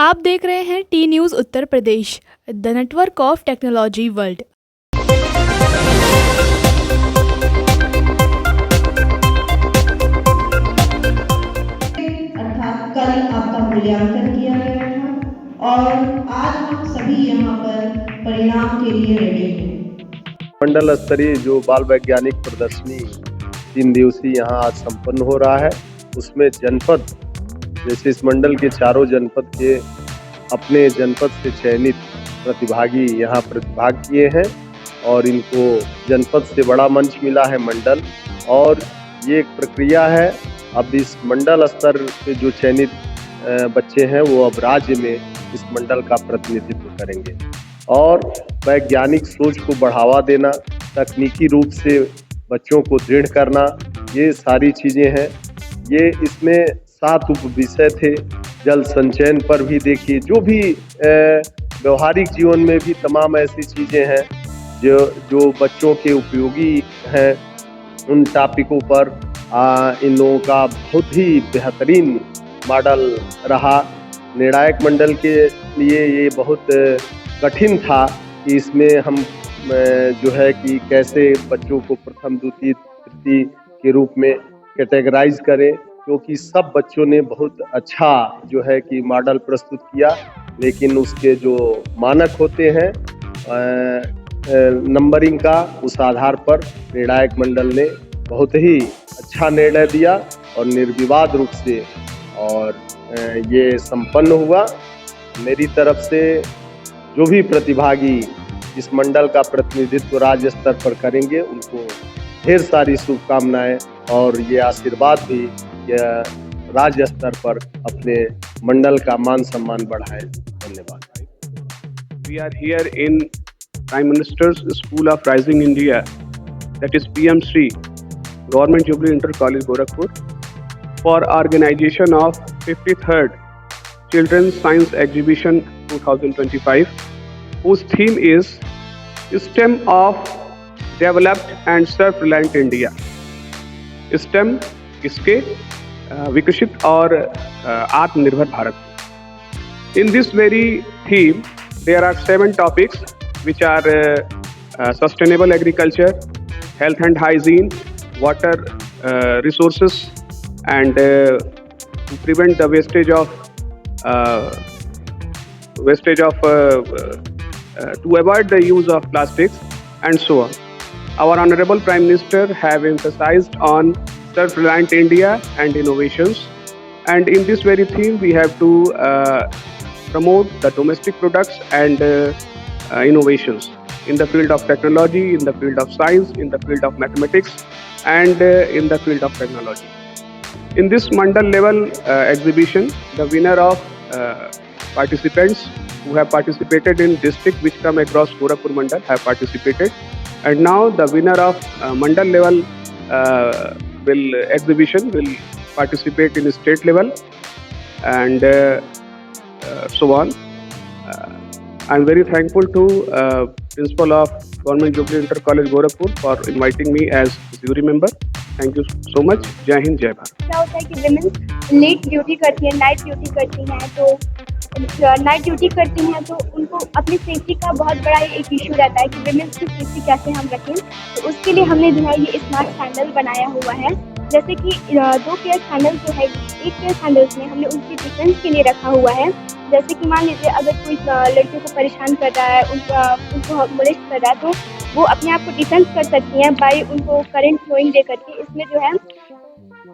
आप देख रहे हैं T news Uttar Pradesh, the network of technology world. अर्थात कल आपका मूल्यांकन किया गया था और आज हम सभी यहाँ पर परिणाम के लिए रेडी हैं। मंडल स्तरीय जो बाल वैज्ञानिक प्रदर्शनी 3 दिवसीय यहाँ आज संपन्न हो रहा है, उसमें जनपद जैसे इस मंडल के चारों जनपद के अपने जनपद से चयनित प्रतिभागी यहाँ प्रतिभाग किए हैं और इनको जनपद से बड़ा मंच मिला है मंडल, और ये एक प्रक्रिया है। अब इस मंडल स्तर पे जो चयनित बच्चे हैं वो अब राज्य में इस मंडल का प्रतिनिधित्व करेंगे और वैज्ञानिक सोच को बढ़ावा देना, तकनीकी रूप से बच्चों को दृढ़ करना, ये सारी चीज़ें हैं। ये इसमें 7 उप विषय थे। जल संचयन पर भी देखिए, जो भी व्यवहारिक जीवन में भी तमाम ऐसी चीज़ें हैं जो बच्चों के उपयोगी हैं, उन टॉपिकों पर इन लोगों का बहुत ही बेहतरीन मॉडल रहा। निर्णायक मंडल के लिए ये बहुत कठिन था कि इसमें हम जो है कि कैसे बच्चों को प्रथम, द्वितीय, तृतीय के रूप में कैटेगराइज करें, क्योंकि सब बच्चों ने बहुत अच्छा जो है कि मॉडल प्रस्तुत किया, लेकिन उसके जो मानक होते हैं नंबरिंग का, उस आधार पर निर्णायक मंडल ने बहुत ही अच्छा निर्णय दिया और निर्विवाद रूप से और ये संपन्न हुआ। मेरी तरफ से जो भी प्रतिभागी इस मंडल का प्रतिनिधित्व राज्य स्तर पर करेंगे, उनको ढेर सारी शुभकामनाएं और ये आशीर्वाद भी राज्य स्तर पर अपने मंडल का मान सम्मान बढ़ाए। धन्यवाद। We are here in Prime Minister's School of Rising India, that is PM Shri, Government Jubilee Inter College Gorakhpur, for organization of 53rd Children's Science Exhibition 2025, whose theme is STEM of Developed and Self-Reliant India. STEM इसके विकसित और आत्मनिर्भर Bharat. In this very theme, there are 7 topics which are sustainable agriculture, health and hygiene, water resources, and to prevent the to avoid the use of plastics, and so on. Our Honorable Prime Minister have emphasized on self-reliant India and innovations, and in this very theme we have to promote the domestic products and innovations in the field of technology, in the field of science, in the field of mathematics, and in the field of technology. In this mandal level exhibition, the winner of participants who have participated in district which come across Gorakhpur Mandal have participated, and now the winner of mandal level exhibition will participate in state level, and so on. I am very thankful to Principal of Government Jubilee Inter College Gorakhpur for inviting me as jury member. Thank you so much. जय हिंद, जय भारत। क्या होता है कि women late duty करती है, night duty करती हैं, तो नाइट ड्यूटी करती हैं तो उनको अपनी सेफ्टी का बहुत बड़ा एक इशू रहता है कि विमेन्स की सेफ्टी कैसे हम रखें। तो उसके लिए हमने जो है ये स्मार्ट सैंडल बनाया हुआ है। जैसे कि 2 पेयर सैंडल जो है, एक पेयर सैंडल्स में हमने उनकी डिफेंस के लिए रखा हुआ है। जैसे कि मान लीजिए अगर कोई लड़कियों को परेशान कर रहा है, उनको मोलेस्ट कर रहा है, तो वो अपने आप को डिफेंस कर सकती हैं बाई उनको करंट फ्लोइंग दे करके। इसमें जो है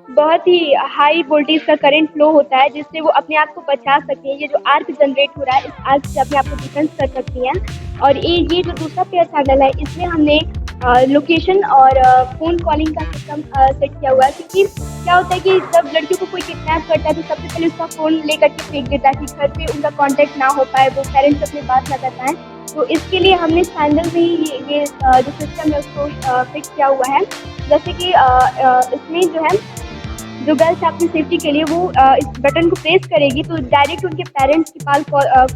बहुत ही हाई वोल्टेज का करंट फ्लो होता है, जिससे वो अपने आप को बचा सकती हैं। ये जो आर्क जनरेट हो रहा है, इस आर्क से अपने आप को डिफेंस कर सकती हैं। और ये जो दूसरा पेयर सैंडल है, इसमें हमने लोकेशन और फ़ोन कॉलिंग का सिस्टम सेट किया हुआ है, क्योंकि क्या होता है कि जब लड़कियों को कोई किडनैप करता है तो सबसे पहले उसका फ़ोन लेकर के फेंक देता है कि घर पे उनका कांटेक्ट ना हो पाए, वो पेरेंट्स अपनी बात ना कर पाएँ। तो इसके लिए हमने सैंडल में ही ये जो सिस्टम है उसको फिक्स किया हुआ है। जैसे कि इसमें जो है जो गर्ल्स अपनी सेफ्टी के लिए वो इस बटन को प्रेस करेगी तो डायरेक्ट उनके पेरेंट्स के पास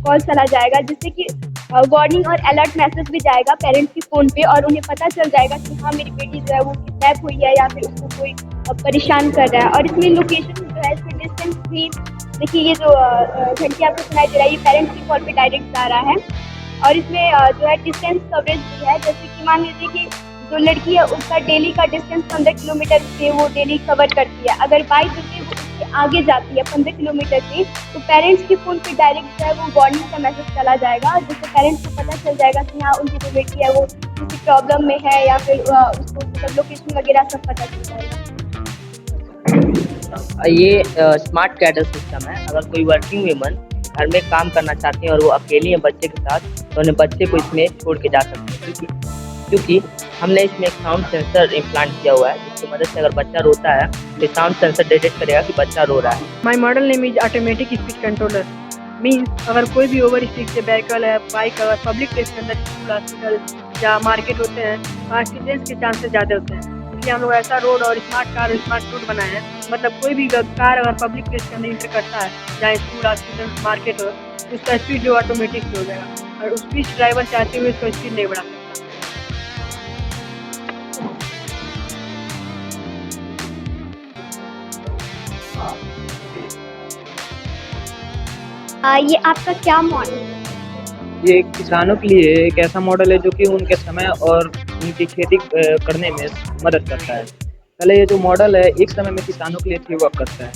कॉल चला जाएगा, जिससे कि वार्निंग और अलर्ट मैसेज भी जाएगा पेरेंट्स के फ़ोन पे और उन्हें पता चल जाएगा कि हाँ मेरी बेटी जो है वो किडनैप हुई है या फिर उसको कोई परेशान कर रहा है। और इसमें लोकेशन जो है, इसमें डिस्टेंस भी देखिए ये जो घंटी आपको सुनाई दे रहा है, ये पेरेंट्स की कॉल पे डायरेक्ट आ रहा है और इसमें जो है डिस्टेंस कवरेज भी है। जैसे कि मान लीजिए कि जो लड़की है उसका डेली का डिस्टेंस 15 किलोमीटर से वो डेली कवर करती है। अगर बाई द वे वो उससे आगे जाती है 15 किलोमीटर से, तो पेरेंट्स के फ़ोन पे डायरेक्ट जो है वो वार्निंग का मैसेज चला जाएगा, जिससे पेरेंट्स को पता चल जाएगा कि हाँ उनकी जो बेटी है वो किसी प्रॉब्लम में है या फिर उसको मतलब लोकेशन वगैरह सब पता चल जाएगा। ये स्मार्ट कैडर सिस्टम है। अगर कोई वर्किंग वुमन घर में काम करना चाहती हैं और वो अकेली हैं बच्चे के साथ, तो उन्हें बच्चे को इसमें छोड़ के जा सकते हैं, क्योंकि हमने इसमें एक साउंड सेंसर इम्प्लांट किया हुआ है, जिसकी मदद से अगर बच्चा रोता है तो साउंड सेंसर डिटेक्ट करेगा कि बच्चा रो रहा है। My model name is automatic speed controller. Means अगर कोई भी ओवर स्पीड से व्हीकल है, बाइक, अगर पब्लिक प्लेस के अंदर स्कूल, हॉस्पिटल या मार्केट होते हैं, वहाँ एक्सीडेंट्स के चांसेस ज़्यादा होते हैं। इसलिए हम लोग ऐसा रोड और स्मार्ट कार, स्मार्ट रूट बनाए हैं। मतलब कोई भी कार अगर पब्लिक प्लेस के अंदर इंटर करता है, चाहे स्कूल, हॉस्पिटल, मार्केट हो, तो उसका स्पीड जो ऑटोमेटिक हो जाएगा और उस बीच ड्राइवर चाहते हुए उसका स्पीड नहीं बढ़ा सकता। ये आपका क्या मॉडल है? ये किसानों के लिए एक ऐसा मॉडल है जो कि उनके समय और उनकी खेती करने में मदद करता है। पहले ये जो मॉडल है एक समय में किसानों के लिए ठीक वर्क करता है।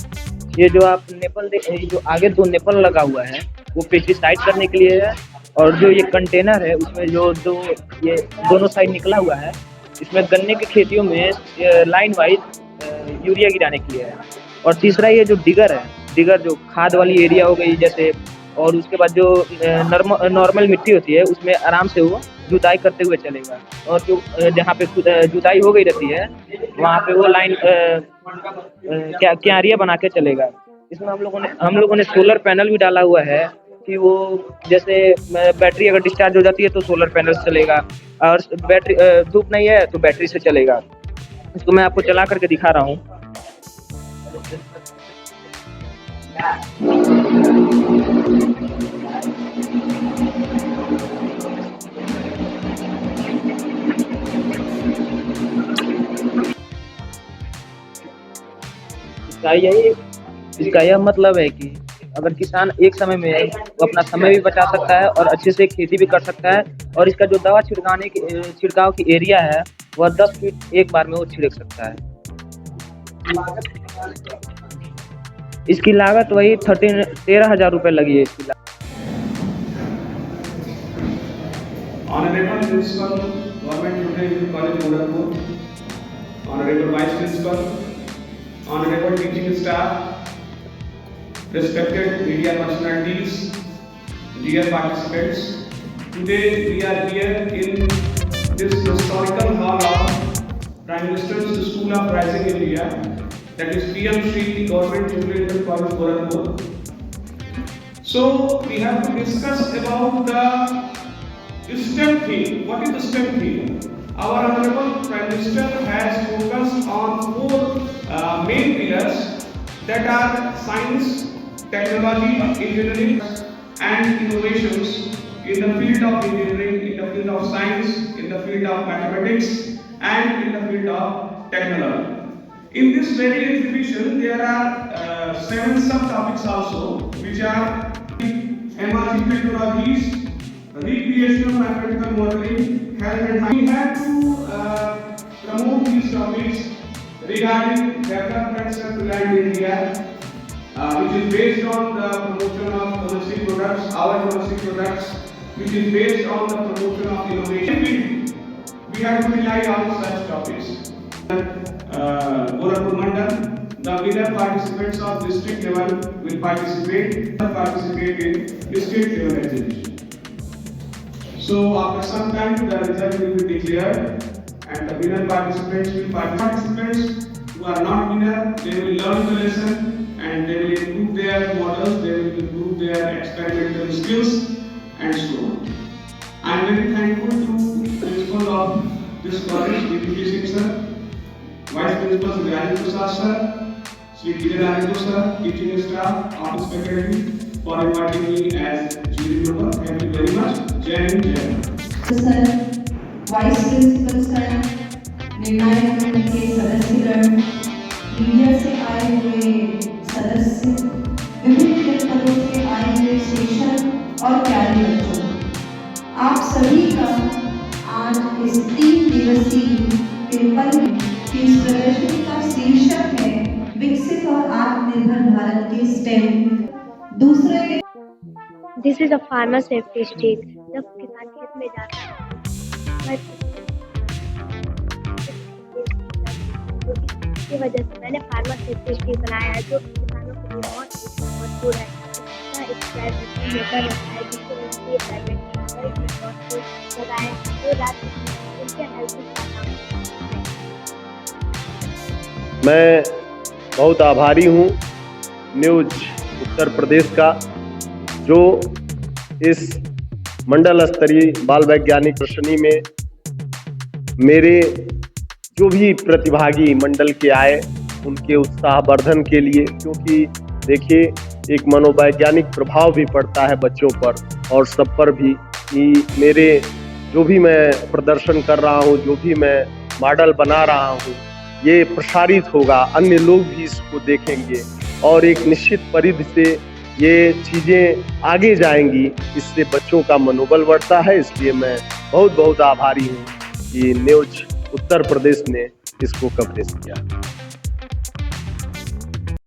ये जो आप नेपल जो आगे 2 नेपल लगा हुआ है वो पेस्टिसाइड करने के लिए है, और जो ये कंटेनर है उसमें जो ये दोनों साइड निकला हुआ है, इसमें गन्ने की खेतियों में लाइन वाइज यूरिया गिराने के लिए है। और तीसरा ये जो डिगर जो खाद वाली एरिया हो गई जैसे, और उसके बाद जो नॉर्मल मिट्टी होती है उसमें आराम से वो जुताई करते हुए चलेगा, और जो जहाँ पे जुताई हो गई रहती है वहाँ पे वो लाइन क्यारियाँ बना के चलेगा। इसमें हम लोगों ने सोलर पैनल भी डाला हुआ है कि वो जैसे बैटरी अगर डिस्चार्ज हो जाती है तो सोलर पैनल से चलेगा, और बैटरी धूप नहीं है तो बैटरी से चलेगा। इसको मैं आपको चला करके दिखा रहा हूँ। इसका यह मतलब है कि अगर किसान एक समय में वो अपना समय भी बचा सकता है और अच्छे से खेती भी कर सकता है, और इसका जो दवा छिड़काव की एरिया है वह 10 फीट एक बार में वो छिड़क सकता है। इसकी लागत वही 13,000 रुपये लगी है इसकी लागत। Honorable Principal, Government Junior College Gorakhpur, Honorable Vice Principal, Honorable teaching staff, respected media personalities, dear participants. Today we are here in this historical hall of Prime Minister's School of Rising India, that is PM Shri Government Junior College Gorakhpur. So we have to discuss about the STEM theme. What is the STEM theme? Our Honorable Prime Minister has focused on 4 main pillars, that are science, technology, engineering and innovations in the field of engineering, in the field of science, in the field of mathematics and in the field of technology. In this very exhibition there are 7 subtopics also, which are emerging technologies, recreational mathematical modeling, health and hygiene. We have to promote these topics regarding development self-reliant India, which is based on the promotion of domestic products, our domestic products, which is based on the promotion of innovation. We have to rely on such topics. Gorakhpur Mandal, the winner participants of district level will participate in district level exhibition. So after some time the result will be declared and the winner participants will participants who are not winner, they will learn the lesson and they will improve their models, they will improve their experimental skills and so on. I am very thankful to principal of this college, D.P. Singh sir, Vice Principal Sri Rajiv Prasad sir, Sri Kiran sir, teaching staff, office faculty for inviting me as jury member. Thank you very much. Jai Hind, Jai Hind. Sir, vice principal sir, निर्णायक मंडल के सदस्यगण, media से आए हुए सदस्य, विभिन्न और प्यारे बच्चों, आप सभी का आज इस 3 दिवसीय पेपर की इस प्रदर्शनी का शीर्षक है विकसित और आत्मनिर्भर भारत के स्टेम। दूसरे this is a farmer safety stick. जब किसान खेत में जाता है तो इसकी वजह से मैंने फार्मर सेफ्टी स्टिक बनाया है, जो किसानों के लिए बहुत ही महत्वपूर्ण है। इसका एक प्राइवेट मोटर रहता है जिससे उनकी प्राइवेट लगाए तो रात उनके हेल्थ का मैं बहुत आभारी हूँ न्यूज उत्तर प्रदेश का, जो इस मंडल स्तरीय बाल वैज्ञानिक प्रदर्शनी में मेरे जो भी प्रतिभागी मंडल के आए उनके उत्साहवर्धन के लिए, क्योंकि देखिए एक मनोवैज्ञानिक प्रभाव भी पड़ता है बच्चों पर और सब पर भी, कि मेरे जो भी मैं प्रदर्शन कर रहा हूँ, जो भी मैं मॉडल बना रहा हूँ, ये प्रसारित होगा, अन्य लोग भी इसको देखेंगे और एक निश्चित परिधि से ये चीज़ें आगे जाएंगी। इससे बच्चों का मनोबल बढ़ता है। इसलिए मैं बहुत बहुत आभारी हूँ कि न्यूज उत्तर प्रदेश ने इसको कवरेज किया।